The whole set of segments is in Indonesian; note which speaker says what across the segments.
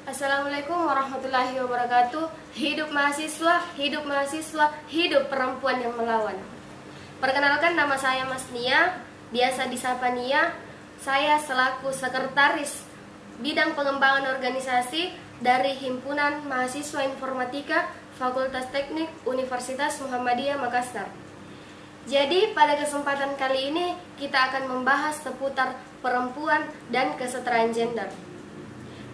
Speaker 1: Assalamualaikum warahmatullahi wabarakatuh. Hidup mahasiswa, hidup mahasiswa, hidup perempuan yang melawan. Perkenalkan, nama saya Mas Nia, biasa disapa Nia. Saya selaku sekretaris bidang pengembangan organisasi dari Himpunan Mahasiswa Informatika Fakultas Teknik Universitas Muhammadiyah Makassar. Jadi pada kesempatan kali ini kita akan membahas seputar perempuan dan kesetaraan gender.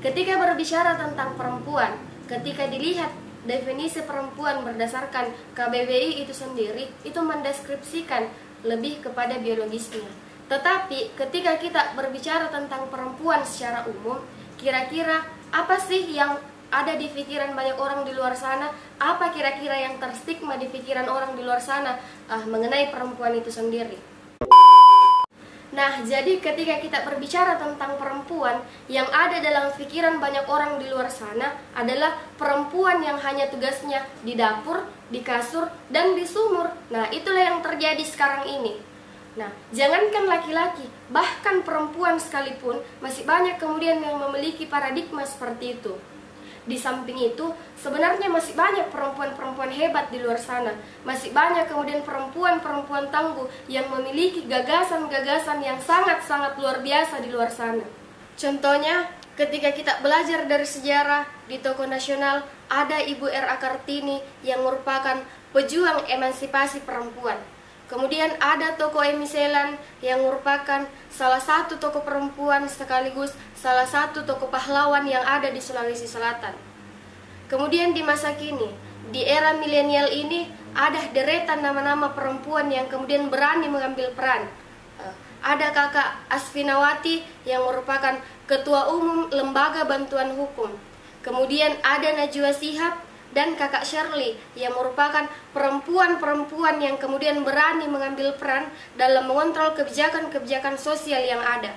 Speaker 1: Ketika berbicara tentang perempuan, ketika dilihat definisi perempuan berdasarkan KBBI itu sendiri, itu mendeskripsikan lebih kepada biologisnya. Tetapi ketika kita berbicara tentang perempuan secara umum, kira-kira apa sih yang ada di pikiran banyak orang di luar sana? Apa kira-kira yang terstigma di pikiran orang di luar sana mengenai perempuan itu sendiri? Nah, jadi ketika kita berbicara tentang perempuan, yang ada dalam pikiran banyak orang di luar sana adalah perempuan yang hanya tugasnya di dapur, di kasur, dan di sumur. Nah, itulah yang terjadi sekarang ini. Nah, jangankan laki-laki, bahkan perempuan sekalipun masih banyak kemudian yang memiliki paradigma seperti itu. Di samping itu, sebenarnya masih banyak perempuan-perempuan hebat di luar sana. Masih banyak kemudian perempuan-perempuan tangguh yang memiliki gagasan-gagasan yang sangat-sangat luar biasa di luar sana. Contohnya, ketika kita belajar dari sejarah, di tokoh nasional ada Ibu R.A. Kartini yang merupakan pejuang emansipasi perempuan. Kemudian ada tokoh Emi Selan yang merupakan salah satu tokoh perempuan sekaligus salah satu tokoh pahlawan yang ada di Sulawesi Selatan. Kemudian di masa kini, di era milenial ini ada deretan nama-nama perempuan yang kemudian berani mengambil peran. Ada Kakak Asfinawati yang merupakan Ketua Umum Lembaga Bantuan Hukum. Kemudian ada Najwa Shihab dan Kakak Shirley yang merupakan perempuan-perempuan yang kemudian berani mengambil peran dalam mengontrol kebijakan-kebijakan sosial yang ada.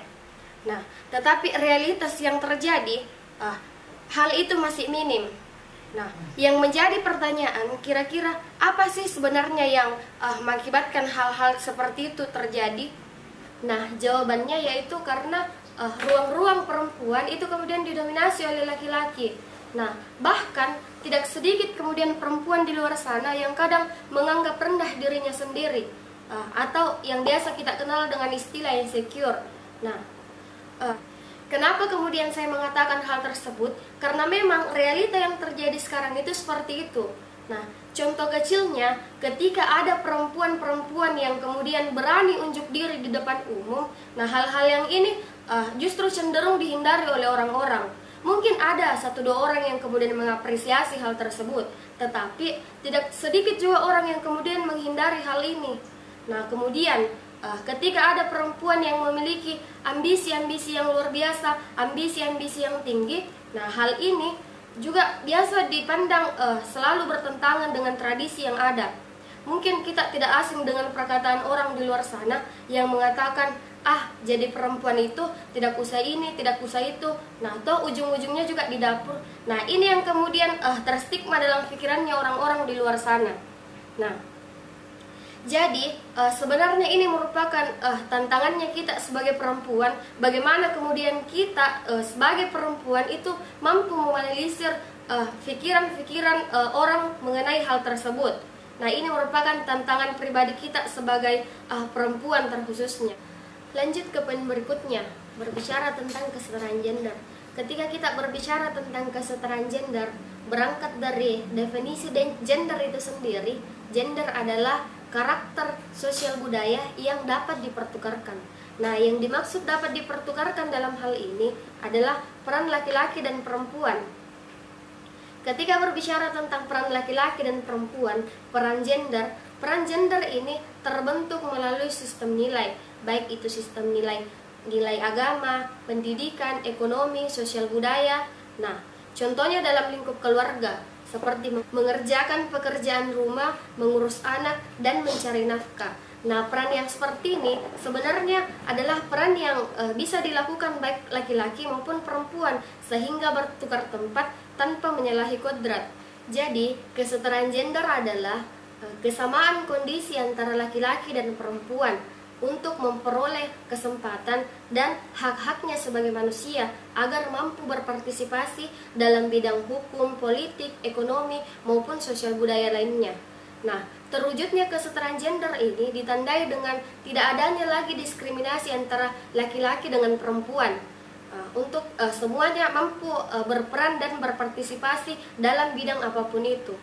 Speaker 1: Nah, tetapi realitas yang terjadi, hal itu masih minim. Nah, yang menjadi pertanyaan, kira-kira apa sih sebenarnya yang mengakibatkan hal-hal seperti itu terjadi? Nah, jawabannya yaitu karena ruang-ruang perempuan itu kemudian didominasi oleh laki-laki. Nah, bahkan tidak sedikit kemudian perempuan di luar sana yang kadang menganggap rendah dirinya sendiri, atau yang biasa kita kenal dengan istilah insecure. Nah, kenapa kemudian saya mengatakan hal tersebut? Karena memang realita yang terjadi sekarang itu seperti itu. Nah, contoh kecilnya ketika ada perempuan-perempuan yang kemudian berani unjuk diri di depan umum, nah hal-hal yang ini justru cenderung dihindari oleh orang-orang. Mungkin ada 1-2 orang yang kemudian mengapresiasi hal tersebut, tetapi tidak sedikit juga orang yang kemudian menghindari hal ini. Nah, kemudian ketika ada perempuan yang memiliki ambisi-ambisi yang luar biasa, ambisi-ambisi yang tinggi, nah hal ini juga biasa dipandang selalu bertentangan dengan tradisi yang ada. Mungkin kita tidak asing dengan perkataan orang di luar sana yang mengatakan, jadi perempuan itu tidak usah ini, tidak usah itu. Nah, toh ujung-ujungnya juga di dapur. Nah, ini yang kemudian terstigma dalam pikirannya orang-orang di luar sana. Nah, jadi sebenarnya ini merupakan tantangannya kita sebagai perempuan. Bagaimana kemudian kita sebagai perempuan itu mampu memobilisir pikiran-pikiran orang mengenai hal tersebut. Nah, ini merupakan tantangan pribadi kita sebagai perempuan terkhususnya. Lanjut ke poin berikutnya, berbicara tentang kesetaraan gender. Ketika kita berbicara tentang kesetaraan gender, berangkat dari definisi gender itu sendiri, gender adalah karakter sosial budaya yang dapat dipertukarkan. Nah, yang dimaksud dapat dipertukarkan dalam hal ini adalah peran laki-laki dan perempuan. Ketika berbicara tentang peran laki-laki dan perempuan, peran gender ini terbentuk melalui sistem nilai, baik itu sistem nilai agama, pendidikan, ekonomi, sosial budaya. Nah, contohnya dalam lingkup keluarga, seperti mengerjakan pekerjaan rumah, mengurus anak, dan mencari nafkah. Nah, peran yang seperti ini sebenarnya adalah peran yang bisa dilakukan baik laki-laki maupun perempuan, sehingga bertukar tempat tanpa menyalahi kodrat. Jadi, kesetaraan gender adalah kesamaan kondisi antara laki-laki dan perempuan. untuk memperoleh kesempatan dan hak-haknya sebagai manusia agar mampu berpartisipasi dalam bidang hukum, politik, ekonomi, maupun sosial budaya lainnya. Nah, terwujudnya kesetaraan gender ini ditandai dengan tidak adanya lagi diskriminasi antara laki-laki dengan perempuan. Untuk semuanya mampu berperan dan berpartisipasi dalam bidang apapun itu.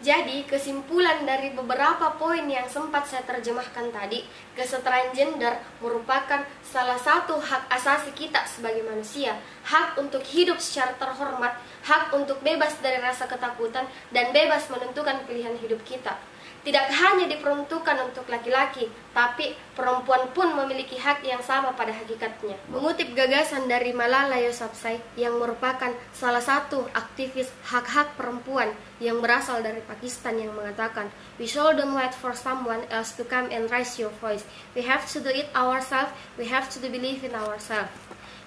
Speaker 1: Jadi, kesimpulan dari beberapa poin yang sempat saya terjemahkan tadi, kesetaraan gender merupakan salah satu hak asasi kita sebagai manusia, hak untuk hidup secara terhormat, hak untuk bebas dari rasa ketakutan, dan bebas menentukan pilihan hidup kita. Tidak hanya diperuntukkan untuk laki-laki, tapi perempuan pun memiliki hak yang sama pada hakikatnya. Mengutip gagasan dari Malala Yousafzai yang merupakan salah satu aktivis hak-hak perempuan yang berasal dari Pakistan yang mengatakan, "We shouldn't wait for someone else to come and raise your voice. We have to do it ourselves. We have to believe in ourselves."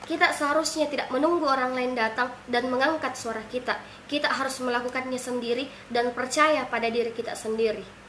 Speaker 1: Kita seharusnya tidak menunggu orang lain datang dan mengangkat suara kita. Kita harus melakukannya sendiri dan percaya pada diri kita sendiri.